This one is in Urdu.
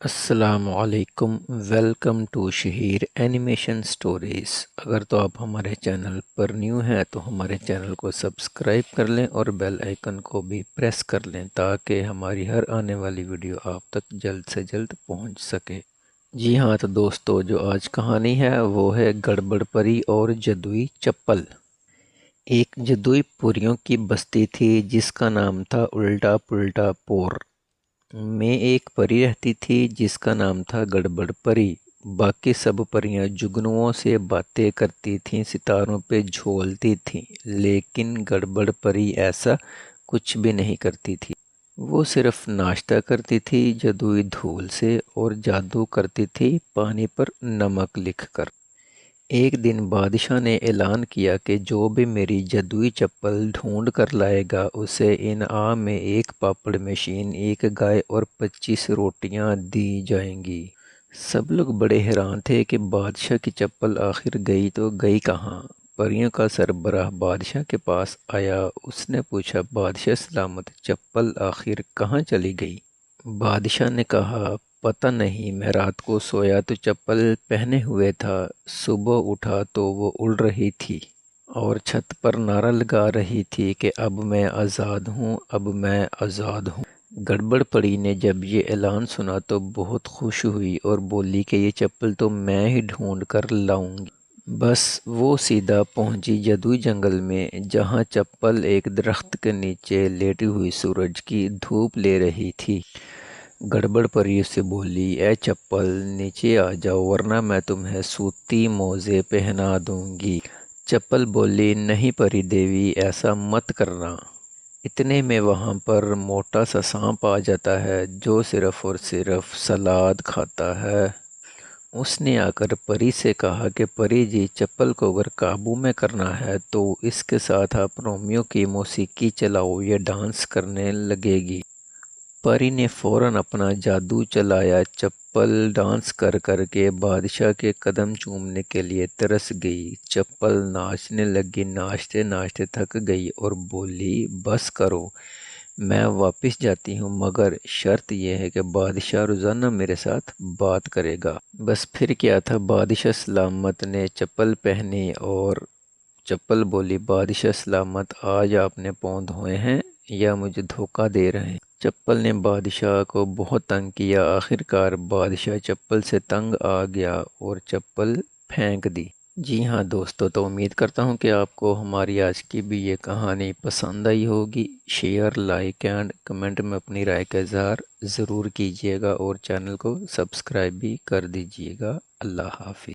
السلام علیکم، ویلکم ٹو شہیر اینیمیشن سٹوریز۔ اگر تو آپ ہمارے چینل پر نیو ہیں تو ہمارے چینل کو سبسکرائب کر لیں اور بیل آئیکن کو بھی پریس کر لیں تاکہ ہماری ہر آنے والی ویڈیو آپ تک جلد سے جلد پہنچ سکے۔ جی ہاں تو دوستو، جو آج کہانی ہے وہ ہے گڑبڑ پری اور جادوئی چپل۔ ایک جادوئی پریوں کی بستی تھی جس کا نام تھا الٹا پلٹا پور میں ایک پری رہتی تھی جس کا نام تھا گڑبڑ پری۔ باقی سب پریاں جگنوؤں سے باتیں کرتی تھیں، ستاروں پہ جھولتی تھیں، لیکن گڑبڑ پری ایسا کچھ بھی نہیں کرتی تھی۔ وہ صرف ناشتہ کرتی تھی جادوئی دھول سے اور جادو کرتی تھی پانی پر نمک لکھ کر۔ ایک دن بادشاہ نے اعلان کیا کہ جو بھی میری جادوئی چپل ڈھونڈ کر لائے گا اسے انعام میں ایک پاپڑ مشین، ایک گائے اور 25 روٹیاں دی جائیں گی۔ سب لوگ بڑے حیران تھے کہ بادشاہ کی چپل آخر گئی تو گئی کہاں۔ پریوں کا سربراہ بادشاہ کے پاس آیا۔ اس نے پوچھا، بادشاہ سلامت، چپل آخر کہاں چلی گئی؟ بادشاہ نے کہا، پتہ نہیں، میں رات کو سویا تو چپل پہنے ہوئے تھا، صبح اٹھا تو وہ اڑ رہی تھی اور چھت پر نعرہ لگا رہی تھی کہ اب میں آزاد ہوں، اب میں آزاد ہوں۔ گڑبڑ پری نے جب یہ اعلان سنا تو بہت خوش ہوئی اور بولی کہ یہ چپل تو میں ہی ڈھونڈ کر لاؤں گی۔ بس وہ سیدھا پہنچی جادوئی جنگل میں جہاں چپل ایک درخت کے نیچے لیٹی ہوئی سورج کی دھوپ لے رہی تھی۔ گڑبڑ پری سے بولی، اے چپل، نیچے آ جاؤ ورنہ میں تمہیں سوتی موزے پہنا دوں گی۔ چپل بولی، نہیں پری دیوی، ایسا مت کرنا۔ اتنے میں وہاں پر موٹا سا سانپ آ جاتا ہے جو صرف اور صرف سلاد کھاتا ہے۔ اس نے آ کر پری سے کہا کہ پری جی، چپل کو اگر قابو میں کرنا ہے تو اس کے ساتھ آپ رومیو کی موسیقی چلاؤ، یہ ڈانس کرنے لگے گی۔ پری نے فوراً اپنا جادو چلایا۔ چپل ڈانس کر کر کے بادشاہ کے قدم چومنے کے لیے ترس گئی۔ چپل ناچنے لگی، ناچتے ناچتے تھک گئی اور بولی، بس کرو، میں واپس جاتی ہوں، مگر شرط یہ ہے کہ بادشاہ روزانہ میرے ساتھ بات کرے گا۔ بس پھر کیا تھا، بادشاہ سلامت نے چپل پہنی اور چپل بولی، بادشاہ سلامت، آج آپ نے پاؤں دھوئے ہیں یا مجھے دھوکہ دے رہے ہیں؟ چپل نے بادشاہ کو بہت تنگ کیا۔ آخر کار بادشاہ چپل سے تنگ آ گیا اور چپل پھینک دی۔ جی ہاں دوستو، تو امید کرتا ہوں کہ آپ کو ہماری آج کی بھی یہ کہانی پسند آئی ہوگی۔ شیئر، لائک اینڈ کمنٹ میں اپنی رائے کا اظہار ضرور کیجیے گا اور چینل کو سبسکرائب بھی کر دیجیے گا۔ اللہ حافظ۔